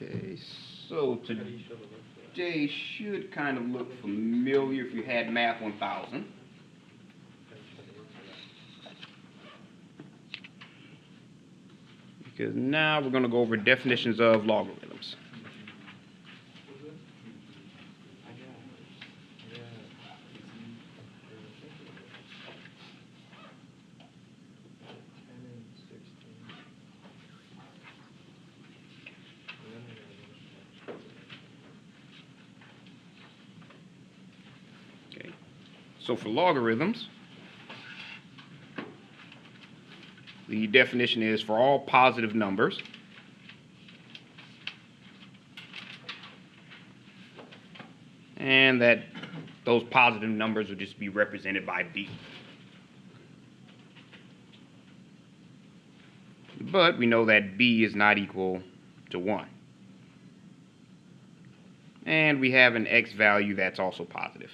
Okay, so today should kind of look familiar if you had Math 1000. Because now we're going to go over definitions of logarithms. Okay, so for logarithms, the definition is for all positive numbers, and that those positive numbers will just be represented by b. But we know that b is not equal to 1. And we have an x value that's also positive.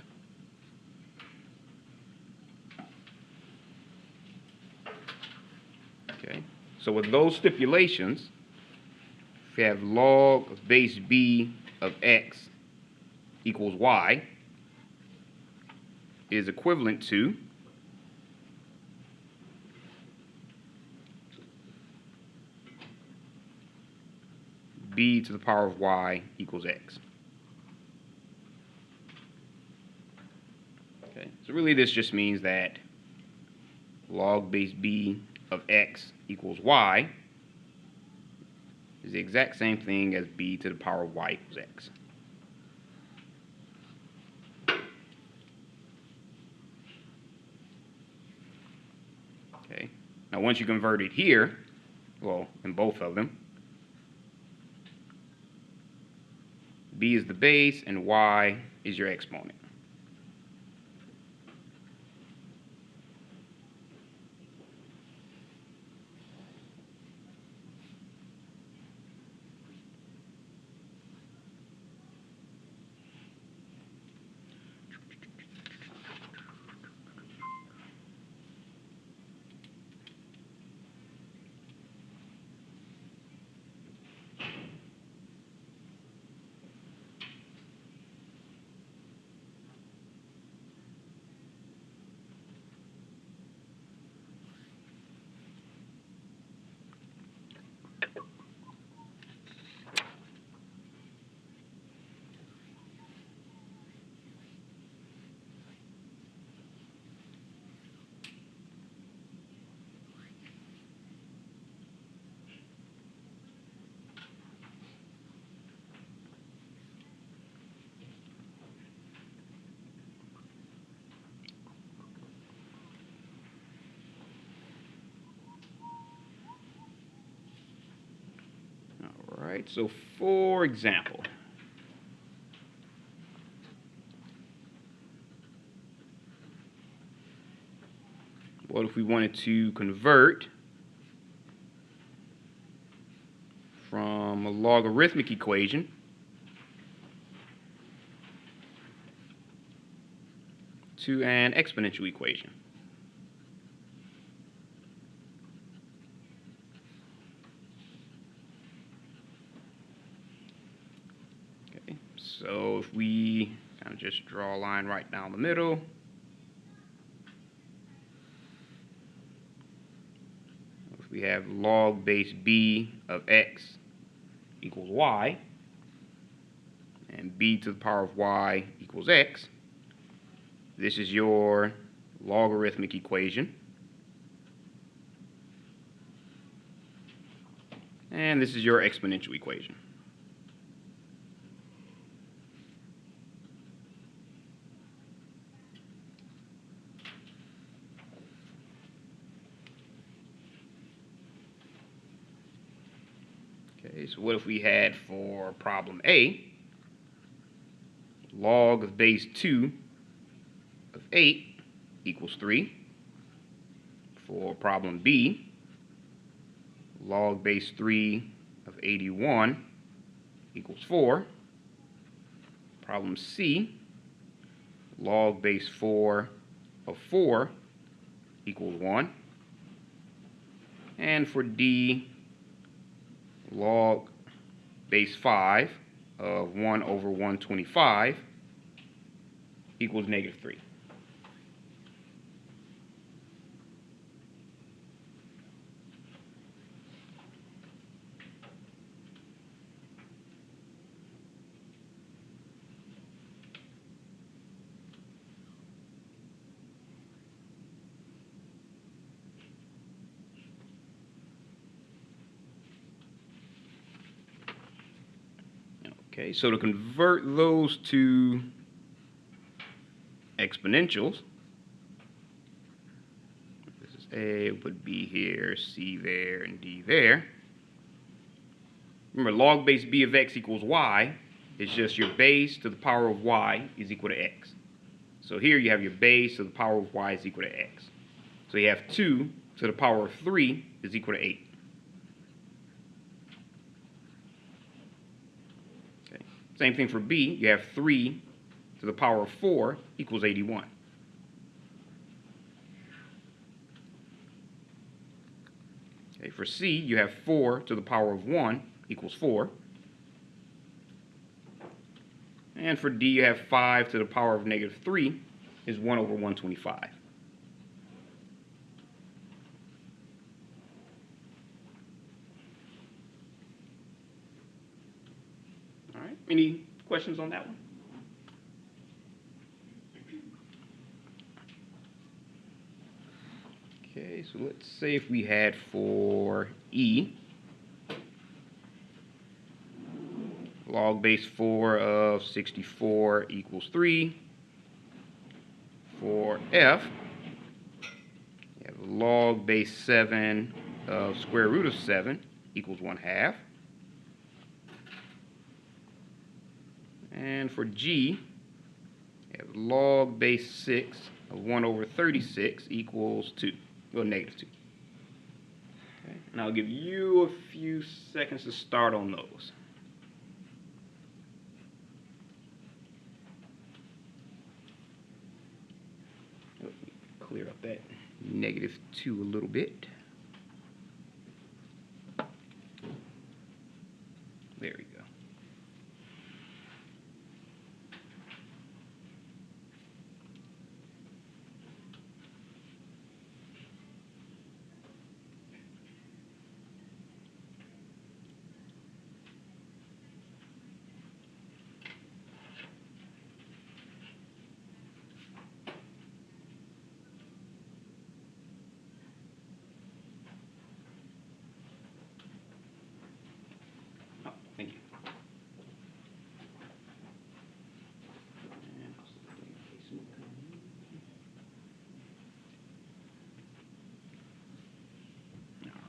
Okay, so with those stipulations, if we have log of base b of x equals y is equivalent to b to the power of y equals x. Okay, so really this just means that log base b of x equals y is the exact same thing as b to the power of y equals x. Okay, now once you convert it here, well, in both of them, b is the base and y is your exponent. Alright, so for example, what if we wanted to convert from a logarithmic equation to an exponential equation? Okay, so if we kind of just draw a line right down the middle, if we have log base b of x equals y, and b to the power of y equals x, this is your logarithmic equation. And this is your exponential equation. Okay, so what if we had for problem A, log of base 2 of 8 equals 3. For problem B, log base 3 of 81 equals 4. Problem C, log base 4 of 4 equals 1. And for D, log base 5 of 1 over 125 equals negative 3. Okay, so to convert those to exponentials, this is A, put B here, C there, and D there. Remember, log base B of x equals y. It's just your base to the power of y is equal to x. So here you have your base to the power of y is equal to x. So you have 2 to the power of 3 is equal to 8. Okay. Same thing for B. You have 3 to the power of 4 equals 81. Okay. For C, you have 4 to the power of 1 equals 4. And for D, you have 5 to the power of negative 3 is 1 over 125. All right. Any questions on that one? Okay, so let's say if we had for E, log base 4 of 64 equals 3. For F, you have log base 7 of square root of 7 equals 1/2. And for G, you have log base 6 of 1 over 36 equals 2, well, negative 2. Okay, and I'll give you a few seconds to start on those. Clear up that negative 2 a little bit. There we go. Oh, thank you.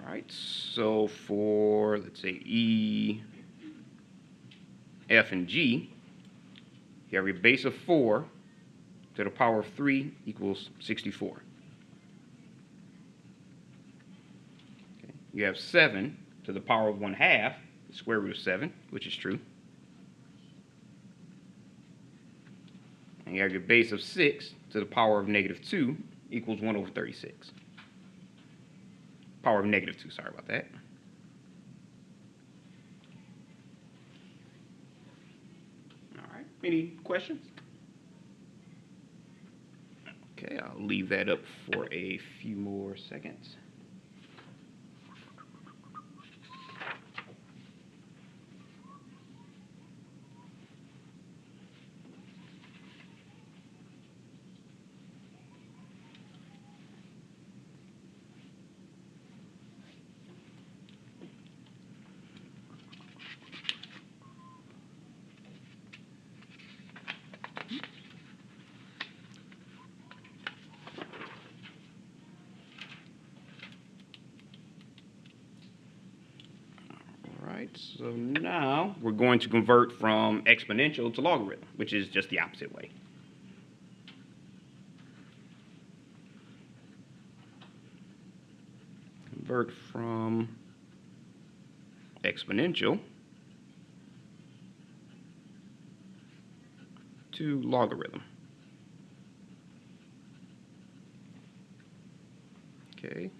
All right, so for, let's say, E, F, and G, you have your base of 4 to the power of 3 equals 64. Okay. You have 7 to the power of 1/2, the square root of 7, which is true. And you have your base of 6 to the power of negative 2 equals 1 over 36. Power of negative 2, sorry about that. All right, any questions? Okay, I'll leave that up for a few more seconds. So now we're going to convert from exponential to logarithm, which is just the opposite way. Convert from exponential to logarithm. Okay.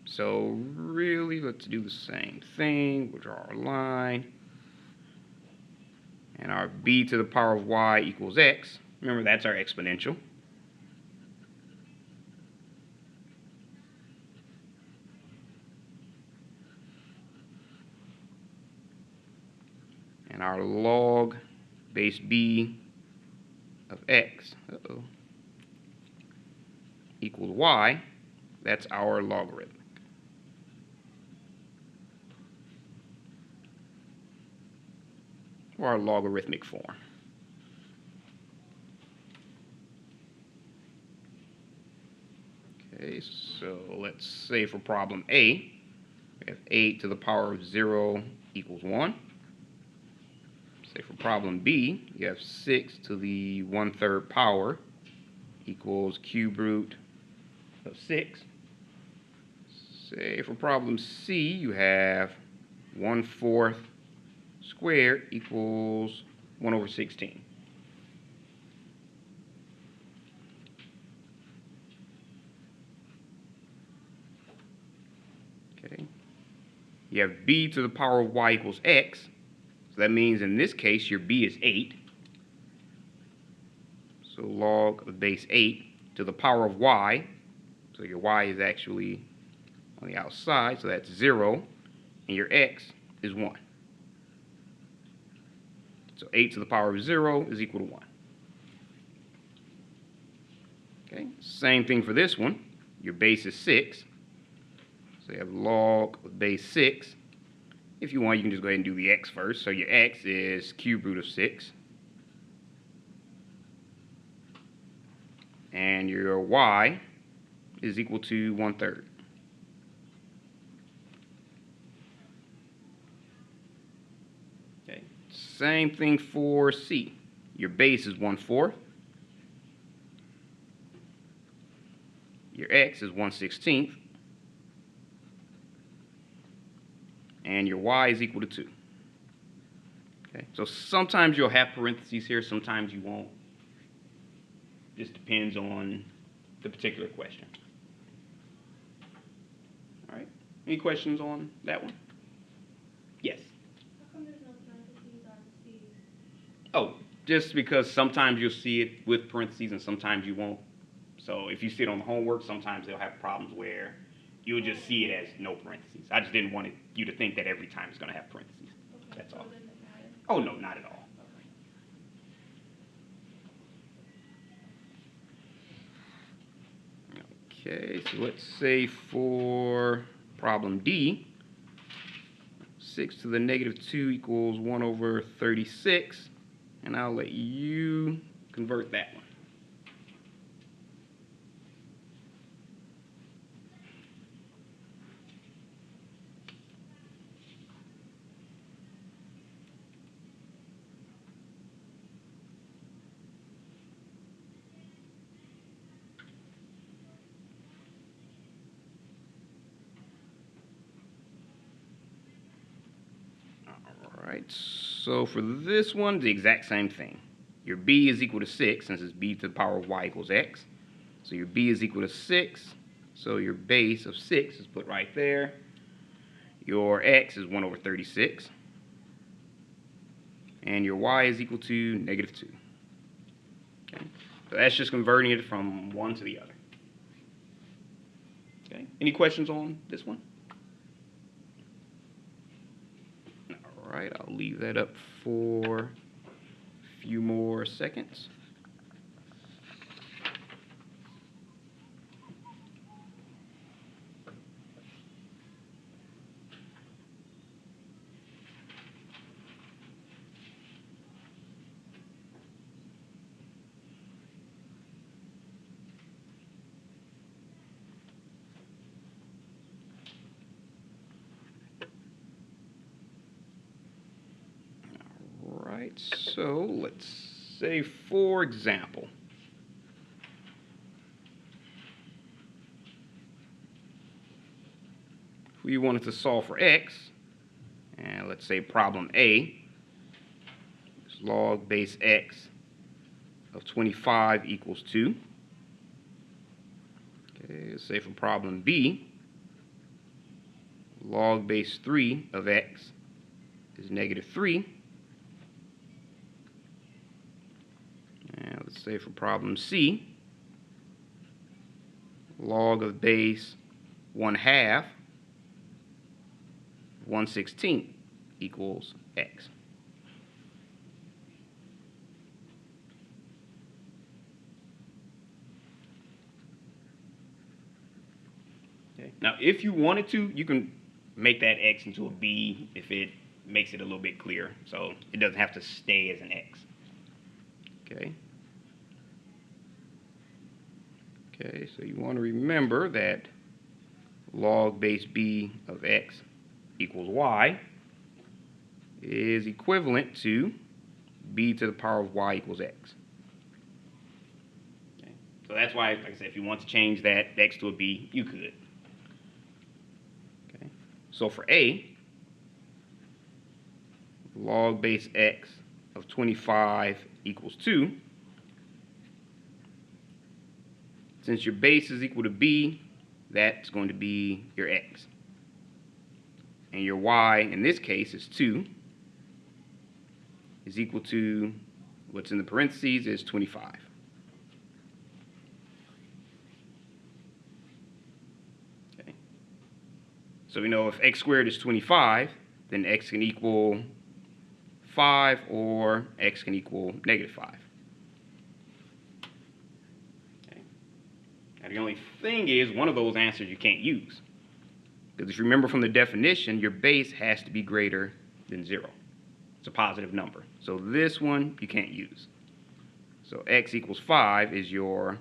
So really, let's do the same thing. We'll draw our line. And our b to the power of y equals x. Remember, that's our exponential. And our log base b of x equals y. That's our logarithm. Or our logarithmic form. Okay, so let's say for problem A, we have 8 to the power of 0 equals 1. Say for problem B, you have 6 to the 1/3 power equals cube root of 6. Say for problem C, you have 1/4 squared equals 1/16. Okay. You have b to the power of y equals x. So that means in this case your b is 8. So log of base 8 to the power of y. So your y is actually on the outside, so that's 0. And your x is 1. So 8 to the power of 0 is equal to 1. Okay, same thing for this one. Your base is 6. So you have log of base 6. If you want, you can just go ahead and do the x first. So your x is cube root of 6. And your y is equal to 1/3. Okay. Same thing for C. Your base is 1/4. Your x is 1/16. And your y is equal to 2. Okay. So sometimes you'll have parentheses here, sometimes you won't. Just depends on the particular question. All right. Any questions on that one? Yes. How come there's no parentheses on C? Oh, just because sometimes you'll see it with parentheses and sometimes you won't. So if you see it on the homework, sometimes they'll have problems where you'll just see it as no parentheses. I just didn't want you to think that every time it's going to have parentheses. Okay, That's so all. it doesn't matter. Oh, no, not at all. Okay, so let's say for problem D, 6 to the negative 2 equals 1/36, and I'll let you convert that one. Alright, so for this one, the exact same thing. Your b is equal to 6, since it's b to the power of y equals x. So your b is equal to 6, so your base of 6 is put right there. Your x is 1/36. And your y is equal to negative 2. Okay, so that's just converting it from one to the other. Okay, any questions on this one? All right, I'll leave that up for a few more seconds. Alright, so let's say, for example, if we wanted to solve for x, and let's say problem A is log base x of 25 equals 2. Okay, let's say for problem B, log base 3 of x is negative 3. say for problem C, log of base 1/2 1/16 equals x. Okay. Now, if you wanted to, you can make that x into a b if it makes it a little bit clearer, so it doesn't have to stay as an x. Okay. Okay, so you want to remember that log base b of x equals y is equivalent to b to the power of y equals x. Okay. So that's why, like I said, if you want to change that x to a b, you could. Okay. So for A, log base x of 25 equals 2. Since your base is equal to b, that's going to be your x. And your y, in this case, is 2, is equal to, what's in the parentheses is 25. Okay. So we know if x squared is 25, then x can equal 5 or x can equal -5. Okay. Now the only thing is, one of those answers you can't use. Because if you remember from the definition, your base has to be greater than 0. It's a positive number. So this one you can't use. So x equals 5 is your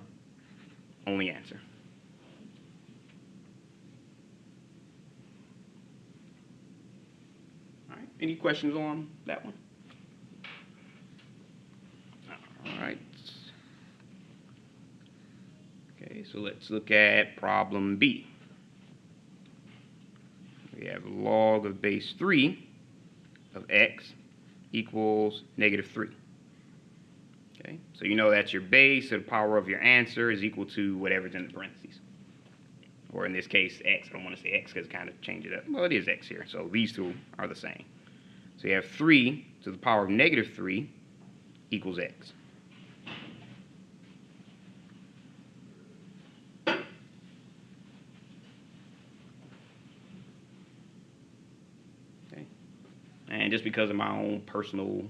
only answer. All right. Any questions on that one? All right. Okay, so let's look at problem B. We have log of base 3 of x equals -3. Okay, so you know that's your base, so the power of your answer is equal to whatever's in the parentheses. Or in this case, x. I don't want to say x because it kind of changes it up. Well, it is x here, so these two are the same. So you have 3 to the power of -3 equals x. Okay. And just because of my own personal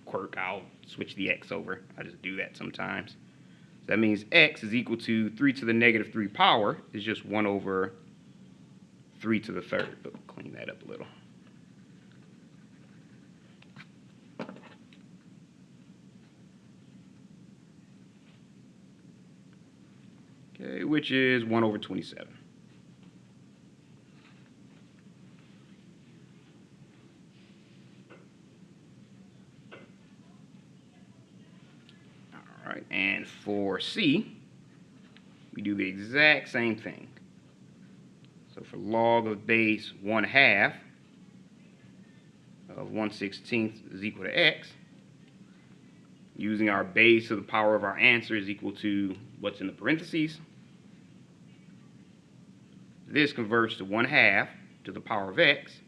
quirk, I'll switch the x over. I just do that sometimes. So that means x is equal to 3 to the -3 power is just 1 over 3 to the 3rd. But we'll clean that up a little. Okay, which is 1 over 27. All right, and for C, we do the exact same thing. So for log of base 1/2 of 1/16 is equal to x, using our base to the power of our answer is equal to what's in the parentheses. This converts to 1/2 to the power of x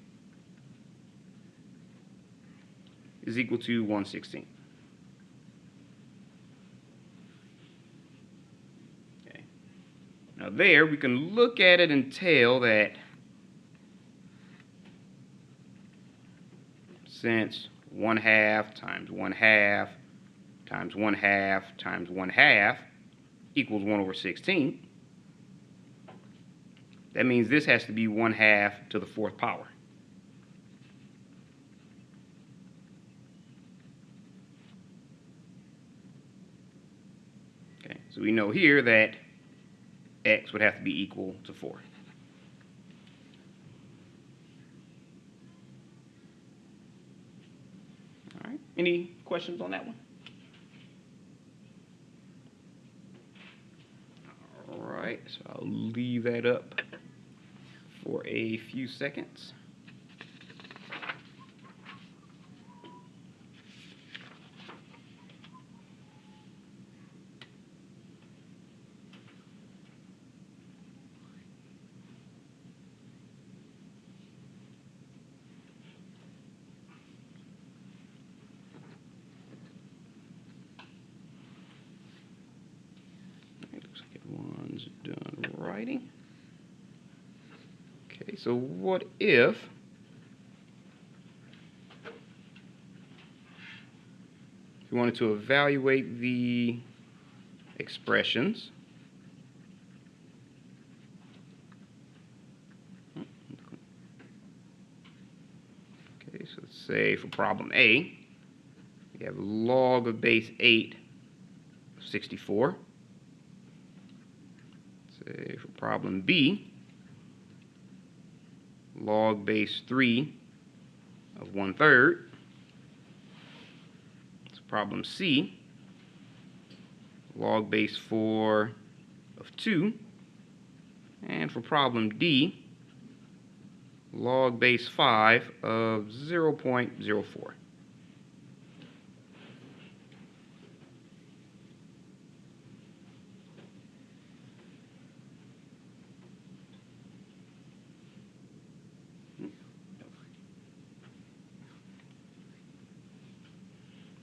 is equal to 1/16. Okay. Now there, we can look at it and tell that since 1/2 times 1/2 times 1/2 times 1/2 equals 1 over 16, that means this has to be 1/2 to the 4th power. Okay, so we know here that x would have to be equal to 4. All right, any questions on that one? All right, so I'll leave that up for a few seconds. Everyone's done writing. Okay, so what if you wanted to evaluate the expressions? Okay, so let's say for problem A, we have log of base 8 of 64. Say for problem B, log base 3 of 1/3. So problem C, log base 4 of 2. And for problem D, log base 5 of 0.04.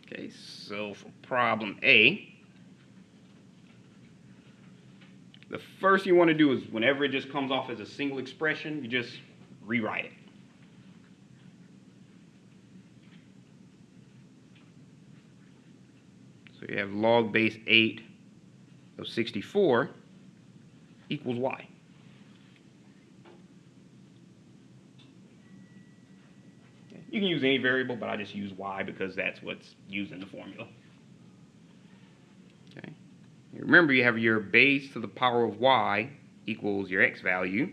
Okay, so for problem A, the first thing you want to do is whenever it just comes off as a single expression, you just rewrite it. So you have log base 8 of 64 equals y. You can use any variable, but I just use y because that's what's used in the formula. Okay. Remember, you have your base to the power of y equals your x value.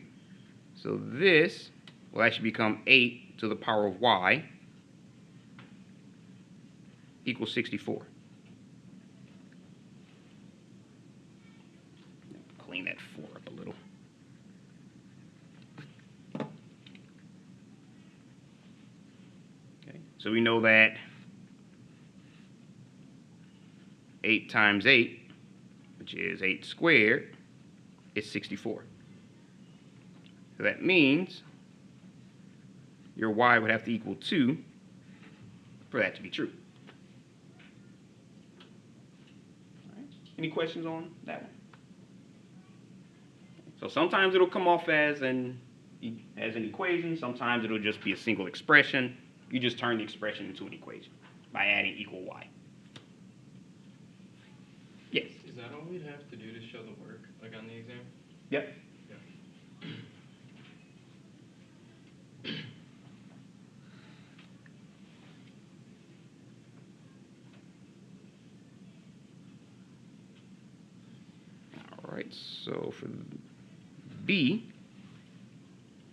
So this will actually become 8 to the power of y equals 64. Clean that 4 up a little. Okay, so we know that 8 times 8, which is 8 squared, is 64. So that means your y would have to equal 2 for that to be true. All right. Any questions on that one? So sometimes it'll come off as an equation. Sometimes it'll just be a single expression. You just turn the expression into an equation by adding equal y. Yes? Is that all we'd have to do to show the work, like on the exam? Yep. All right, so for B,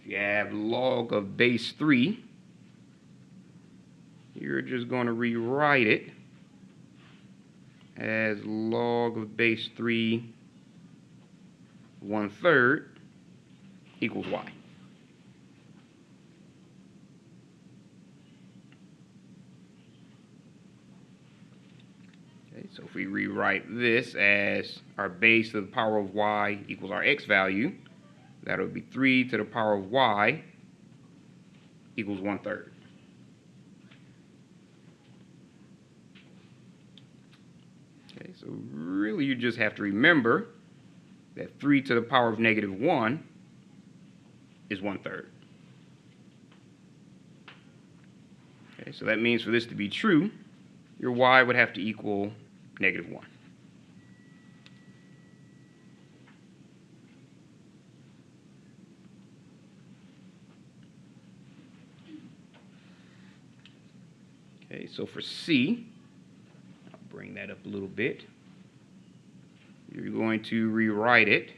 if you have log of base 3, you're just going to rewrite it as log of base 3 1/3 equals y. Okay, so if we rewrite this as our base to the power of y equals our x value, that would be 3 to the power of y equals 1/3. Okay, so really you just have to remember that 3 to the power of -1 is 1/3. Okay, so that means for this to be true, your y would have to equal -1. Okay, so for C, I'll bring that up a little bit. You're going to rewrite it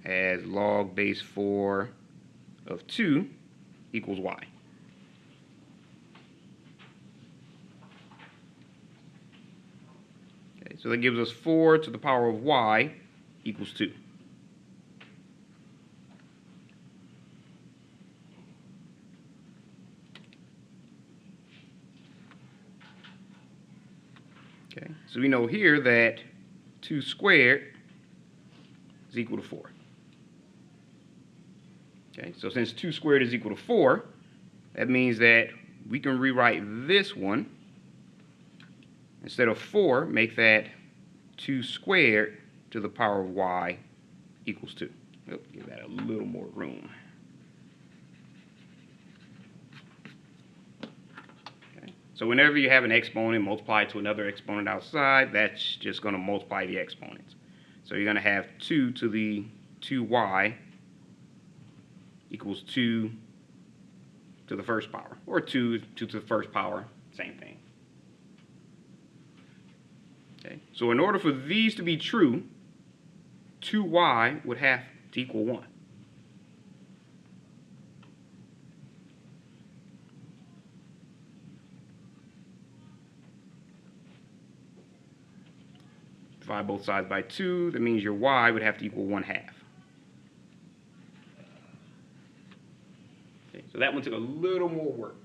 as log base 4 of 2 equals y. Okay, so that gives us 4 to the power of y equals 2. Okay, so we know here that 2 squared is equal to 4. Okay, so since 2 squared is equal to 4, that means that we can rewrite this one. Instead of 4, make that 2 squared to the power of y equals 2. Oh, give that a little more room. Okay. So whenever you have an exponent multiplied to another exponent outside, that's just going to multiply the exponents. So you're going to have 2 to the 2y equals 2 to the first power, or 2 to the first power, same thing. Okay. So in order for these to be true, 2y would have to equal 1. Divide both sides by 2, that means your y would have to equal 1/2. Okay, so that one took a little more work.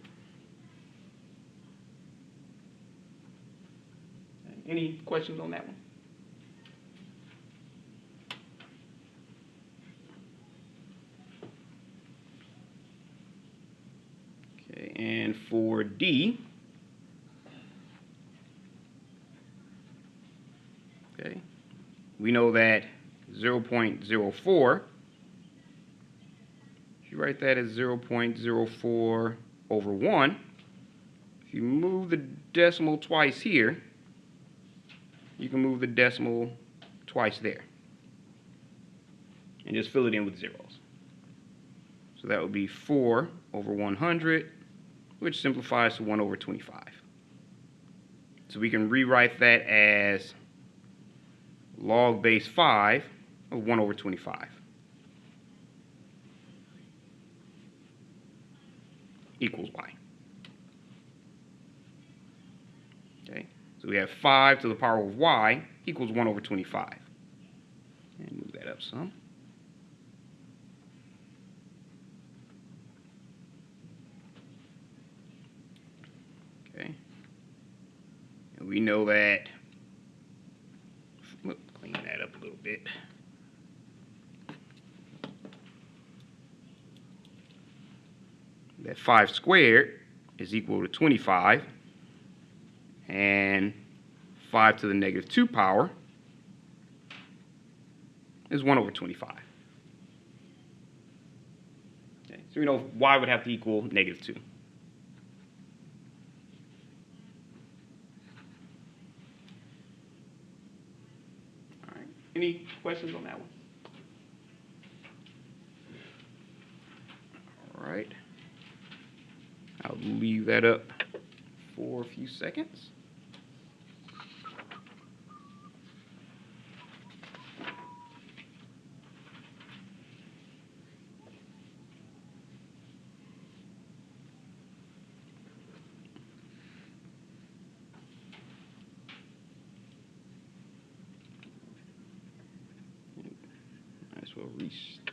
Okay, any questions on that one? Okay, and for D, okay, we know that 0.04, if you write that as 0.04 over 1, if you move the decimal twice here, you can move the decimal twice there. And just fill it in with zeros. So that would be 4 over 100, which simplifies to 1 over 25. So we can rewrite that as log base 5 of 1 over 25 equals y. Okay, so we have 5 to the power of y equals 1 over 25. And move that up some. Okay, and we know that, clean that up a little bit. That 5 squared is equal to 25, and 5 to the negative 2 power is 1 over 25. Okay, so we know y would have to equal negative 2. All right, any questions on that one? All right. I'll leave that up for a few seconds. Might as well restart.